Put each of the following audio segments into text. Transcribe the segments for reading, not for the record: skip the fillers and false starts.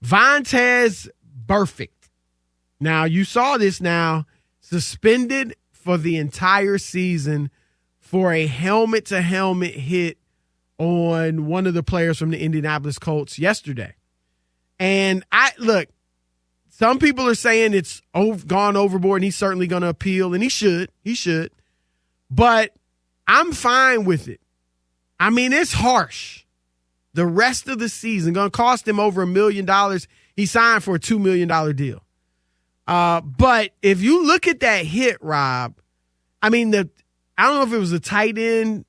Vontaze Burfict. Now, you saw this now, suspended for the entire season for a helmet-to-helmet hit on one of the players from the Indianapolis Colts yesterday. And look, some people are saying it's gone overboard and he's certainly going to appeal, and he should. He should. But I'm fine with it. I mean, it's harsh. The rest of the season, going to cost him over $1 million. He signed for a $2 million deal. But if you look at that hit, Rob, I mean, I don't know if it was a tight end.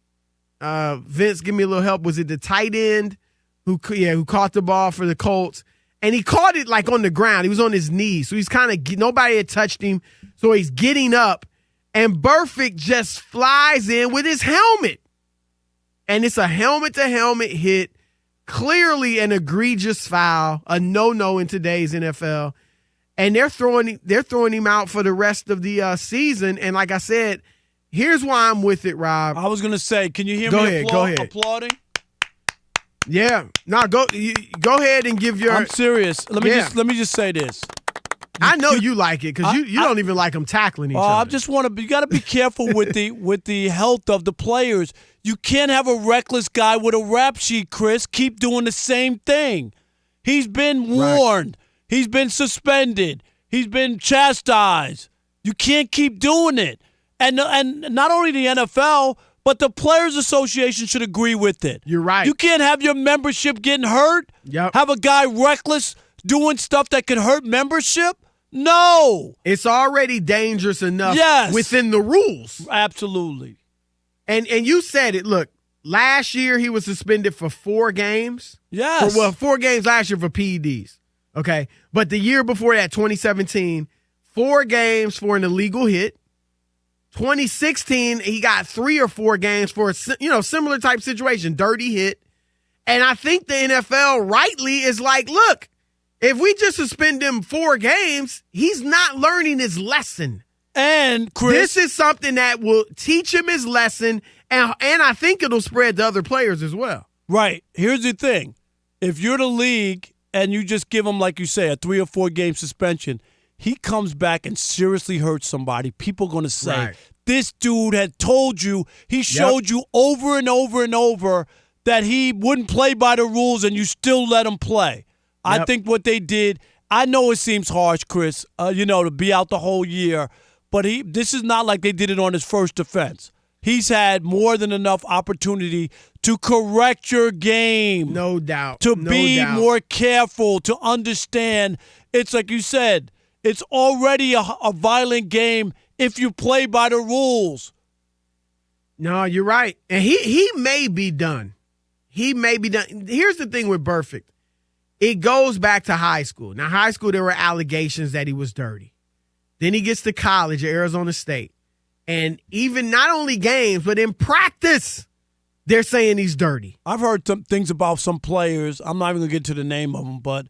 Vince, give me a little help. Was it the tight end who caught the ball for the Colts? And he caught it like on the ground. He was on his knees. So he's kind of, nobody had touched him. So he's getting up. And Burfict just flies in with his helmet. And it's a helmet-to-helmet hit. Clearly an egregious foul, a no-no in today's NFL. And they're throwing him out for the rest of the season. And like I said, here's why I'm with it, Rob. I was going to say, can you hear me applauding? Yeah. No, go ahead and give your. I'm serious. Let me just say this. I know you like it because you don't even like them tackling each other. I just want to. You got to be careful with the health of the players. You can't have a reckless guy with a rap sheet, Chris. Keep doing the same thing. He's been warned. Right. He's been suspended. He's been chastised. You can't keep doing it. And not only the NFL, but the Players Association should agree with it. You're right. You can't have your membership getting hurt. Yep. Have a guy reckless doing stuff that could hurt membership. No. It's already dangerous enough within the rules. Absolutely. And you said it. Look, last year he was suspended for 4 games. Yes. 4 games last year for PEDs. Okay. But the year before that, 2017, 4 games for an illegal hit. 2016, he got 3 or 4 games for a similar type situation, dirty hit. And I think the NFL rightly is like, look, if we just suspend him 4 games, he's not learning his lesson. And Chris, this is something that will teach him his lesson, and I think it'll spread to other players as well. Right. Here's the thing. If you're the league and you just give him, like you say, a 3 or 4 game suspension, he comes back and seriously hurts somebody, people are going to say, this dude had told you, he showed you over and over and over that he wouldn't play by the rules, and you still let him play. I think what they did, I know it seems harsh, Chris, to be out the whole year, but this is not like they did it on his first offense. He's had more than enough opportunity to correct your game. No doubt. To be more careful, to understand. It's like you said, it's already a violent game if you play by the rules. No, you're right. And he may be done. He may be done. Here's the thing with Burfict. It goes back to high school. Now, high school, there were allegations that he was dirty. Then he gets to college at Arizona State. And even not only games, but in practice, they're saying he's dirty. I've heard some things about some players. I'm not even going to get to the name of them, but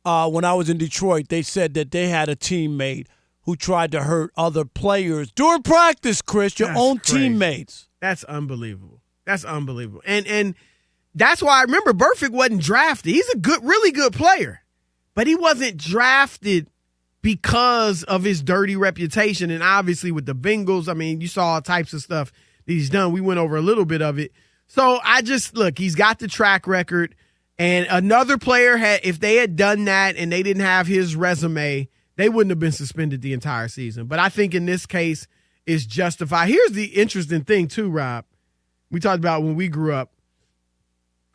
when I was in Detroit, they said that they had a teammate who tried to hurt other players during practice, Chris, your own teammates. That's unbelievable. That's unbelievable. And that's why I remember Burfict wasn't drafted. He's a really good player, but he wasn't drafted because of his dirty reputation. And obviously with the Bengals, I mean, you saw all types of stuff that he's done. We went over a little bit of it. So he's got the track record. And another player if they had done that and they didn't have his resume, they wouldn't have been suspended the entire season. But I think in this case it's justified. Here's the interesting thing too, Rob. We talked about when we grew up.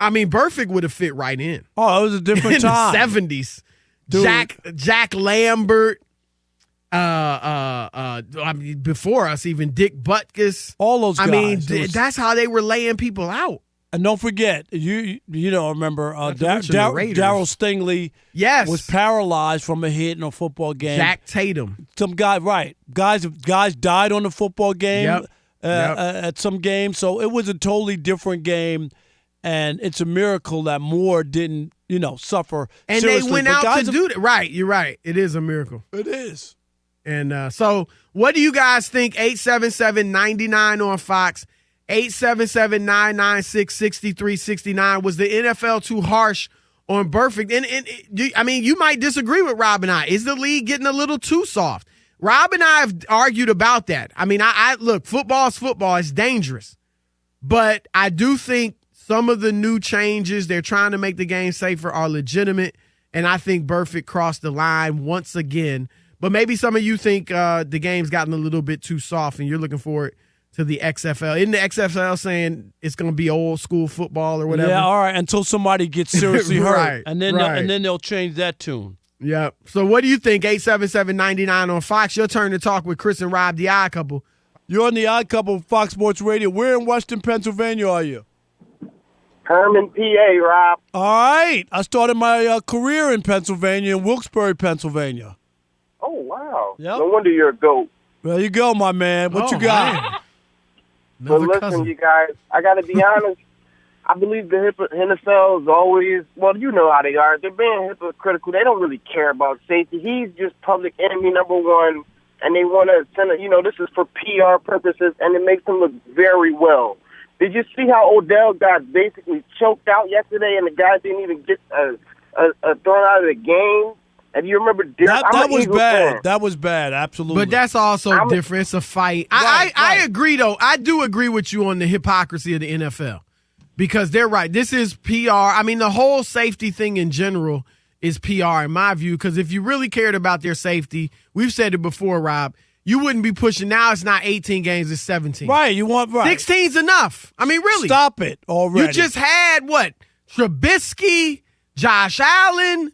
I mean, Burfict would have fit right in. Oh, it was a different time. In the 70s. Dude. Jack Lambert, before us, even Dick Butkus. All those guys. I mean, that's how they were laying people out. And don't forget, you remember Darryl Stingley was paralyzed from a hit in a football game. Jack Tatum. Some guy, right. Guys died on the football game at some game. So it was a totally different game. And it's a miracle that Moore didn't, suffer and seriously. They went out to do that. Right, you're right. It is a miracle. It is. And so what do you guys think? 877-99 on Fox. 877-996-6369. Was the NFL too harsh on Burfict. And you might disagree with Rob and I. Is the league getting a little too soft? Rob and I have argued about that. I mean, I look, football is football. It's dangerous. But I do think some of the new changes they're trying to make the game safer are legitimate. And I think Burfict crossed the line once again. But maybe some of you think the game's gotten a little bit too soft and you're looking forward to the XFL. Isn't the XFL saying it's going to be old school football or whatever? Yeah, all right, until somebody gets seriously hurt. Right, and then they'll change that tune. Yep. So what do you think? 877-99 on Fox. Your turn to talk with Chris and Rob, the Odd Couple. You're on the Odd Couple, Fox Sports Radio. Where in Western Pennsylvania are you? Herman, PA, Rob. All right. I started my career in Pennsylvania, in Wilkes-Barre, Pennsylvania. Oh, wow. Yep. No wonder you're a GOAT. There you go, my man. What you got? But listen, you guys, I got to be honest. I believe the NFL is always, well, you know how they are. They're being hypocritical. They don't really care about safety. He's just public enemy number one, and they want to send this is for PR purposes, and it makes them look very well. Did you see how Odell got basically choked out yesterday, and the guy didn't even get thrown out of the game? And you remember that was bad. Fan. That was bad, absolutely. But that's also different. It's a fight. Right. I agree, though. I do agree with you on the hypocrisy of the NFL because they're right. This is PR. I mean, the whole safety thing in general is PR in my view because if you really cared about their safety, we've said it before, Rob, you wouldn't be pushing. Now it's not 18 games, it's 17. Right, you want 16's enough. I mean, really. Stop it already. You just had, Trubisky, Josh Allen,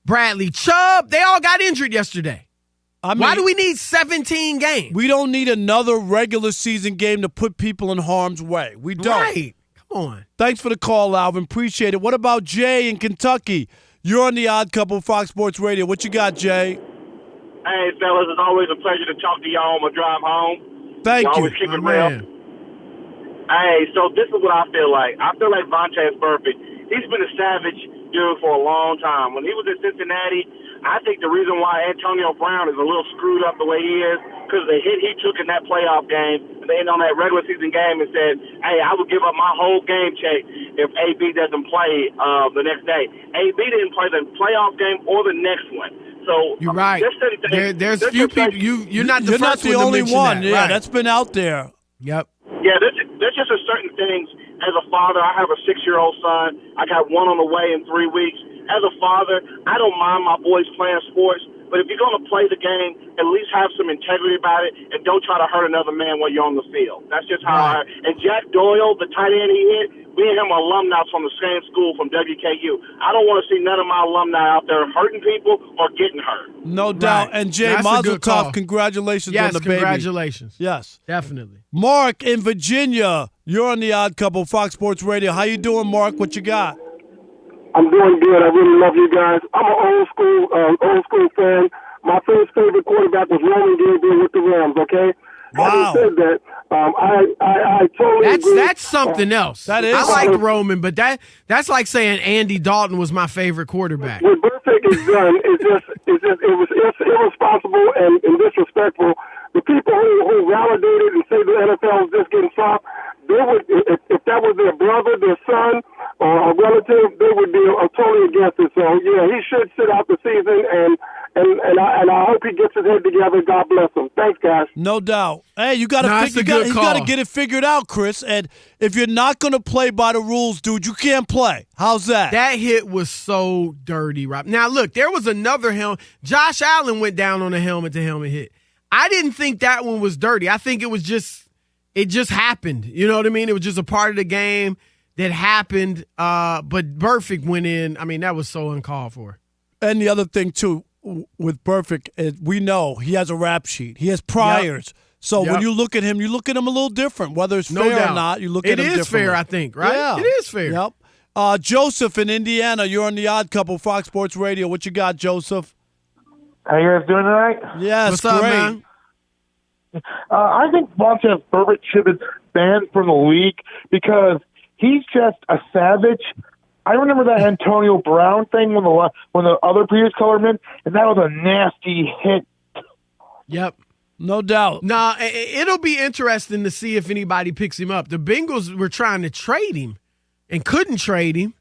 Bradley Chubb, they all got injured yesterday. Why do we need 17 games? We don't need another regular season game to put people in harm's way. We don't. Right. Come on. Thanks for the call, Alvin. Appreciate it. What about Jay in Kentucky? You're on the Odd Couple, Fox Sports Radio. What you got, Jay? Hey, fellas, it's always a pleasure to talk to y'all on my drive home. Thank you. Always keep it real. Hey, so this is what I feel like. I feel like Vontaze Burfict, he's been a savage dude for a long time. When he was at Cincinnati, I think the reason why Antonio Brown is a little screwed up the way he is because the hit he took in that playoff game, and then on that regular season game and said, hey, I would give up my whole game check if AB doesn't play the next day. AB didn't play the playoff game or the next one. So you're right. There's few people. You're not the first the only one. That. Yeah, right. That's been out there. Yep. Yeah, there's just a certain things. As a father, I have a 6-year-old son. I got one on the way in 3 weeks. As a father, I don't mind my boys playing sports, but if you're going to play the game, at least have some integrity about it and don't try to hurt another man while you're on the field. That's just how And Jack Doyle, the tight end he hit, we and him are alumni from the same school from WKU. I don't want to see none of my alumni out there hurting people or getting hurt. No doubt. And Jay, Mazel Tov, congratulations on the baby. Congratulations. Yes. Definitely. Mark in Virginia, you're on the Odd Couple, Fox Sports Radio. How you doing, Mark? What you got? I'm doing good. I really love you guys. I'm an old school fan. My first favorite quarterback was Roman Gabriel with the Rams, okay? Wow. Having said that, I totally agree. That's something else. That is. I like Roman, but that's like saying Andy Dalton was my favorite quarterback. What Burfict has done it was irresponsible and disrespectful. The people who validated and say the NFL is just getting soft, they would, if that was their brother, their son, or a relative, they would be totally against it. So yeah, he should sit out the season, and I hope he gets his head together. God bless him. Thanks, guys. No doubt. Hey, you got to he's got to get it figured out, Chris. And if you're not going to play by the rules, dude, you can't play. How's that? That hit was so dirty, Rob. Now look, there was another helmet. Josh Allen went down on a helmet-to-helmet hit. I didn't think that one was dirty. I think it just happened. You know what I mean? It was just a part of the game that happened. But Burfict went in. I mean, that was so uncalled for. And the other thing, too, with Burfict, we know he has a rap sheet. He has priors. Yep. So when you look at him a little different. Whether it's fair or not, you look at him differently. It is fair, I think, right? Yeah. It is fair. Yep. Joseph in Indiana, you're on the Odd Couple, Fox Sports Radio. What you got, Joseph? How you guys doing tonight? Yes, What's great. up, man? I think Vontaze Burfict should have been banned from the league because he's just a savage. I remember that Antonio Brown thing when the other previous colorman, and that was a nasty hit. Yep. No doubt. Nah, it'll be interesting to see if anybody picks him up. The Bengals were trying to trade him and couldn't trade him.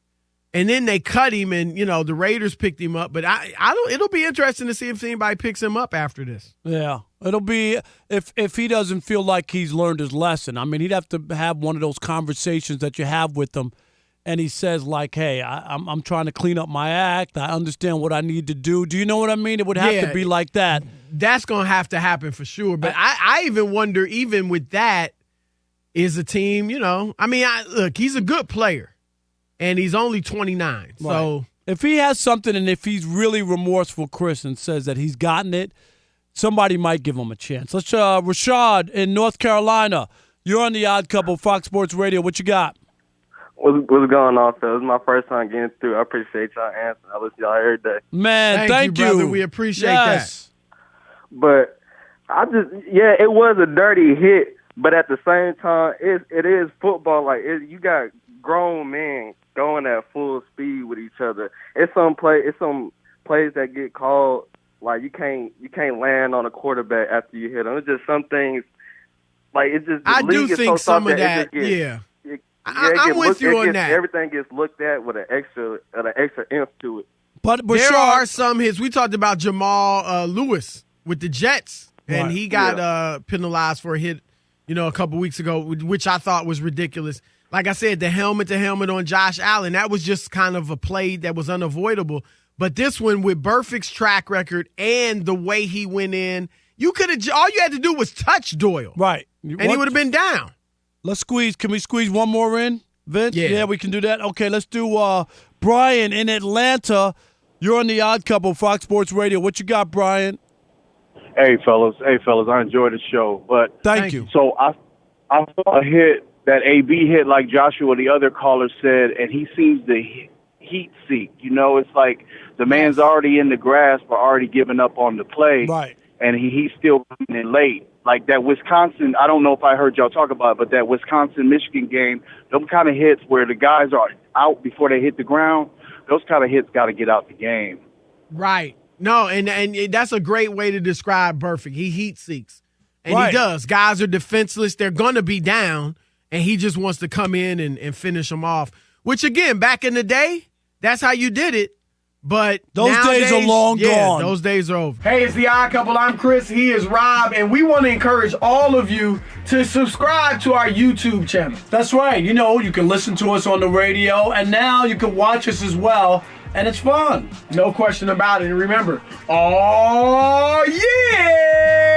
and then they cut him, and the Raiders picked him up. But I don't. It'll be interesting to see if anybody picks him up after this. Yeah, it'll be if he doesn't feel like he's learned his lesson. I mean, he'd have to have one of those conversations that you have with him, and he says like, "Hey, I'm trying to clean up my act. I understand what I need to do." Do you know what I mean? It would have to be like that. That's gonna have to happen for sure. But I even wonder, even with that, is a team? I mean, look, he's a good player, and he's only 29. Right. So if he has something, and if he's really remorseful, Chris, and says that he's gotten it, somebody might give him a chance. Let's Rashad in North Carolina. You're on the Odd Couple, Fox Sports Radio. What you got? What's going on, Phil? This is my first time getting through. I appreciate y'all answering. I listen to y'all every day. Man, thank you. Brother. We appreciate that. But it was a dirty hit, but at the same time, it is football. Like, you got grown men going at full speed with each other. It's some plays that get called, like you can't land on a quarterback after you hit them. It's just some things, like it's just. I do think some of that, I'm with you on that. Everything gets looked at with an extra inch to it. But there are some hits. We talked about Jamal Lewis with the Jets, and he got penalized for a hit, a couple weeks ago, which I thought was ridiculous. Like I said, the helmet-to-helmet on Josh Allen, that was just kind of a play that was unavoidable. But this one, with Burfict's track record and the way he went in, all you had to do was touch Doyle. Right. He would have been down. Let's squeeze. Can we squeeze one more in, Vince? Yeah, we can do that. Okay, let's do Brian in Atlanta. You're on the Odd Couple, Fox Sports Radio. What you got, Brian? Hey, fellas. I enjoyed the show. But Thank you. So I saw a hit, that AB hit, like Joshua, the other caller said, and he seems to heat seek. It's like the man's already in the grasp or already given up on the play. Right. And he's still coming in late. Like that Wisconsin, I don't know if I heard y'all talk about it, but that Wisconsin-Michigan game, those kind of hits where the guys are out before they hit the ground, those kind of hits got to get out the game. Right. No, and that's a great way to describe Burfict. He heat seeks, and he does. Guys are defenseless. They're going to be down, and he just wants to come in and finish them off, which, again, back in the day, that's how you did it. But those nowadays, days are long gone. Those days are over. Hey, it's the Odd Couple. I'm Chris. He is Rob, and we want to encourage all of you to subscribe to our YouTube channel. That's right. You can listen to us on the radio, and now you can watch us as well, and it's fun. No question about it. And remember, oh yeah!